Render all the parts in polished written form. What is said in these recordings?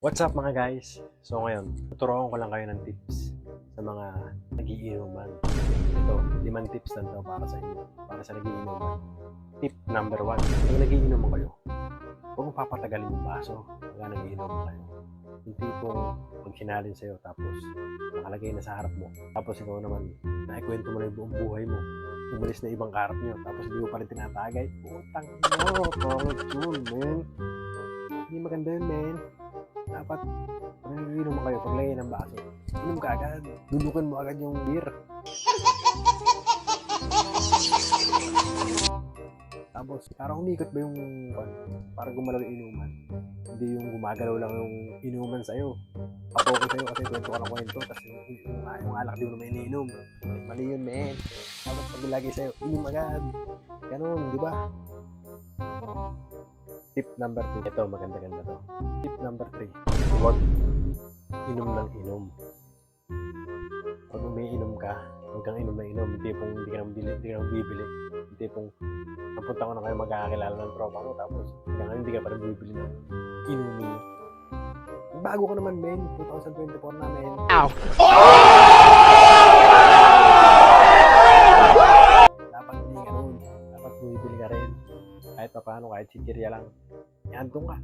What's up mga guys? So ngayon, tuturuan ko lang kayo ng tips sa mga nagiinuman. Ito, 5 tips lang to para sa inyo, para sa nagiinuman. Tip number 1, kung nagiinuman kayo, huwag mong papatagalin yung baso pag nagiinuman kayo. Yung tipong pag sinalin sa'yo tapos nakalagay na sa harap mo, tapos ikaw naman, naikwento mo na yung buong buhay mo, umalis na ibang karap nyo, tapos hindi mo pa rin tinatagay. Putang ino, pangit yun, man. Hindi maganda yun, man. Dapat pag nagiinom kayo, paglagay ng baso, inom ka agad, dudukan mo agad yung beer. Tapos parang umikot ba yung parang gumalaw yung inuman, hindi yung gumagalaw lang yung inuman sa'yo. Papokus sa'yo kasi kwento ka ng kwento, tapos yung alak di mo naman iniinom. Mali yun, men. Tapos pag lagi sa'yo, inom agad, ganun, di ba? Tip number 2, ito maganda-ganda to. Tip number 3, huwag inom ng inom. Pag umiinom ka, huwag kang inom ng inom. Hindi pong hindi ka nang bibili. Hindi pong napunta ko na kayo magkakakilala ng tropa mo, tapos hanggang hindi ka pa rin bibili ng inumin. Bago ka naman, men. 2024 na, men. Ow! Dapat hindi ganun. Dapat bumibili ka rin. Kahit pa paano, kahit chichirya lang. Andun ka.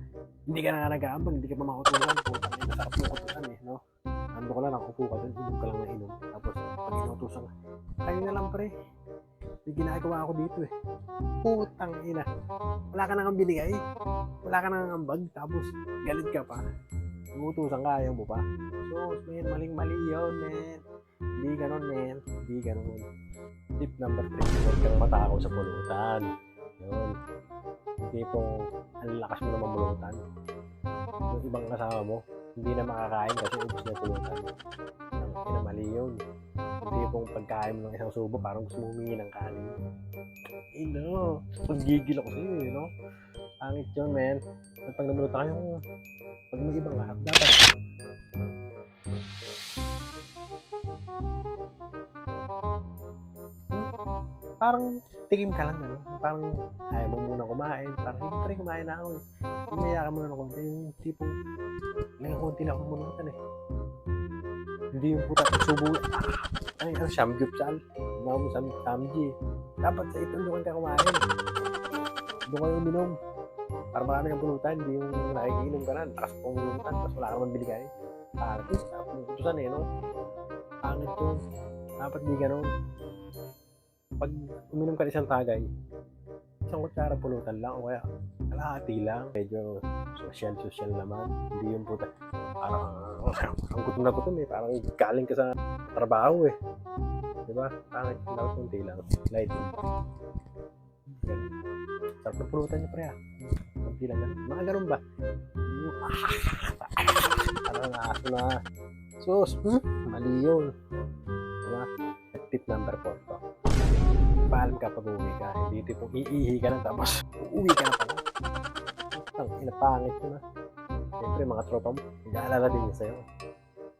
Hindi ka na nag-aambag, hindi ka pa makutulan. Putang ina, sarap yung kutulan eh, no? Andun ka lang, nakupo ka dun, inom ka lang na inom. Tapos, pag inutusan ka, kayo na lang pre. May ginagawa ako dito eh. Putang ina. Wala ka nang binigay. Wala ka nang ambag. Tapos, galit ka pa. Inutusan ka, ayaw mo pa. So, man, maling-mali yun, man. Hindi ganun, man. Hindi ganun. Tip number 3, huwag kang matakaw sa pulutan. Yun. Hindi pong ang lakas mo na mamulutan. Yung ibang kasama mo, hindi na makakain kasi ubos na pulutan. Ang kinamali yun. Hindi pong pagkain mo ng isang subo, parang gusto mo humingi ng kanin. No, paggigil ako sa'yo eh, no? Pangit yun, men. At pag namulutan kayo, pag may ibang harap, dapat parang tikim ka lang, ano? Parang ayaw mo muna kumain. Parang hindi pa rin kumain na ako eh. Umaya ka muna ng konti. Yung tipong may konti lang akong manutan eh. Hindi yung puta subo. Ay, ang samgyupsal. Samji. Dapat sa itulungan ka kumain. Doon kayo uminom. Para marami kang pulutan. Hindi yung nakikiinom ka na. Takas pong pulutan. Tapos wala ka naman biligay. Tapos, putusan eh, no? Pangit yun. Dapat di ganun. Pag uminom ka isang tagay, isang kutsara pulutan lang o kaya kalahati lang. Medyo social naman. Hindi yung puta. Parang ang gutom na gutom eh. Parang galing ka sa trabaho eh. Diba? Parang dapat kunti lang. Light. Sarap ng pulutan niya pre ah. Kunti lang yan. Mga ganun ba? Parang aso na. Sus, mali yun. Diba? Tip number 4 to. Paalam ka pag uuwi ka. Hindi tipong iihi ka lang tapos uuwi ka na pala. Ang inapangit yun ah. Siyempre mga tropa mo, nag-aalala din niya sa'yo.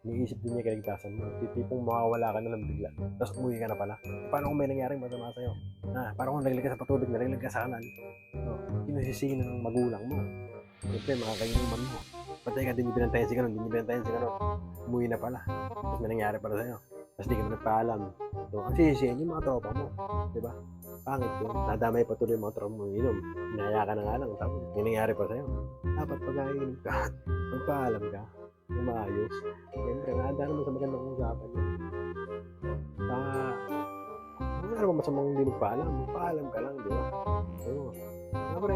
Iniisip din niya kaligtasan mo. Tipong mawawala ka na lang bigla. Tapos umuwi ka na pala. Paano kung may nangyaring masama sa'yo? Parang kung naglag ka sa patubig, nalaglag ka sa kanal. Kinusisihin ng magulang mo. Siyempre mga kainuman mo. Patay ka, din binantayan si ganun, din binantayan si ganun. Umuwi na pala. Tapos may nangyari pala sa'yo. Tapos di ka mo nagpaalam. So, ang sisisihin yung mga tropa mo. Diba? Pangit yun. Nadamay pa tuloy yung mga tropa mo inom. Hinaya ka na nga lang. Tapos may nangyari pa sa'yo. Dapat pag naiinom ka, magpaalam ka. Yung maayos. Siyempre, nahanda naman sa magandang usapan yun. Ano naman masamang hindi magpaalam? Magpaalam ka lang, di ba? Ayun. Siyempre,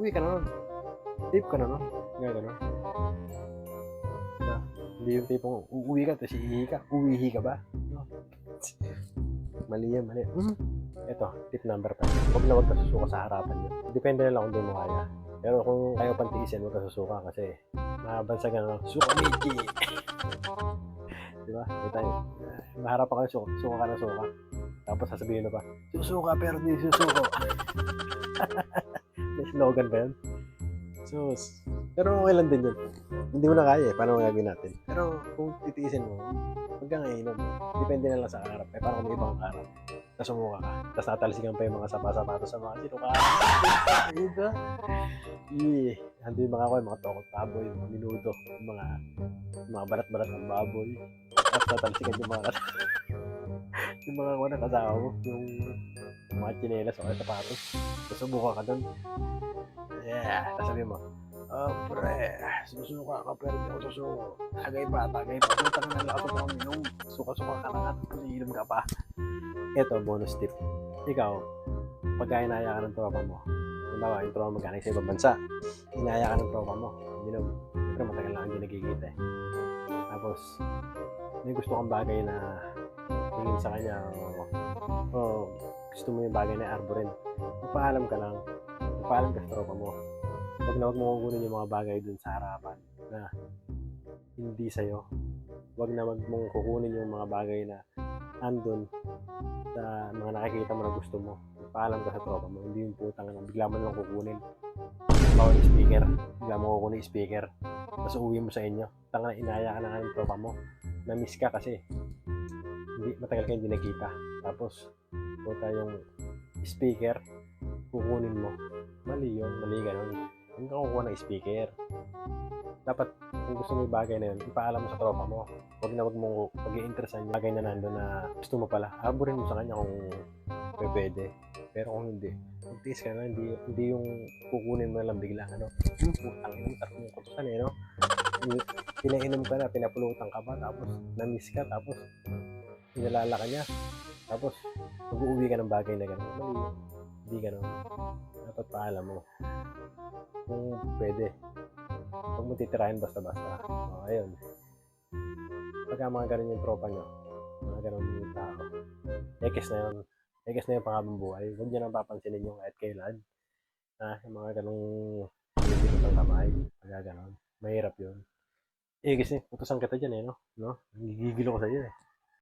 uwi ka na nun. Tip ka na nun. Nga gano'n. Hindi yung tipong uuwi ka, tapos iihi ka. Uwihi ka ba? No. Mali yan, mali. Ito, tip number 5. Huwag ka susuka sa harapan nyo. Depende na lang kung di mo kaya. Pero kung kaya pantiisin, huwag ka susuka kasi nakabansag ka ng suka Miki. Diba? Maharap ka ng suka ka ng suka. Tapos sasabihin na pa, susuka pero di susuko. May slogan ba yun? Sus. Pero okay lang din yun. Hindi mo na kaya eh. Paano gagawin natin? Pero kung titiisin mo, huwag kang iinom. Depende na lang sa harap. Parang kung may ibang harap. tapos sumuka ka. Tapos natalsikan pa yung mga sapatos sa mga sinukaan. Diba? Nandun yung mga ako, yung mga tokot baboy, yung mga minuto, yung mga balat-balat ng baboy. Tapos natalsikan yung mga yung mga kuha ng kasama mo, yung mga tsinelas o kaya sapatos. Tapos sumuka ka doon. Yeah, tapos sabi mo, pre, susuka ka pero hindi ako susuko. Tagay pa. Puta ka na lakas mo minum. Suka-suka ka na nga, kasi inom ka pa. Ito, bonus tip. Ikaw, pagka inaya ka ng tropa mo, halimbawa, yung tropa magaling sa ibang bansa, inaya ka ng tropa mo, minum. Siyempre, matagal lang hindi nagkikita eh. Tapos, may gusto kang bagay na tingin sa kanya o gusto mo yung bagay na arborin. Magpaalam ka lang. Magpaalam ka sa tropa mo. Huwag mo kukunin yung mga bagay dun sa harapan na hindi sa'yo. Huwag mong kukunin yung mga bagay na andun sa mga nakikita mo na gusto mo. Magpaalam ka sa tropa mo. Hindi yung putang na bigla mo lang kukunin. Bawal yung speaker. Bigla mo kukunin yung speaker. Tapos uwi mo sa inyo. Tanga, inaya ka na ng tropa mo. Na-miss ka kasi matagal ka hindi nagkita. Tapos puta yung speaker kukunin mo. Mali ganun. Hindi ka kukuha ng speaker. Dapat kung gusto mo yung bagay na yun, ipaalam mo sa tropa mo. Huwag mong pag-i-interesan yung bagay na nandun na gusto mo pala. Arborin mo sa kanya kung pwede. Pero kung hindi, magtiis ka na, hindi yung kukunin mo lang bigla. Putang ina, sarap yung kutusan no? Pinainom ka na, pinapulutan ka pa, tapos na-miss ka, tapos inalala ka niya. Tapos mag-uuwi ka ng bagay na gano'n. Mali, hindi gano'n. Dapat paalam mo. Kung pwede. Huwag mo titirahin basta-basta. Ayun. Pagka mga ganun yung tropa nyo, mga ganun yung tao, ekis na yung panghabang buhay. Huwag nyo nang papansinin yung kahit kailan. Yung mga ganung pinipinit ng kamay. Pagka ganun. Mahirap yun. Ekis utusan kita dyan no? Gigigilo ko sa'yo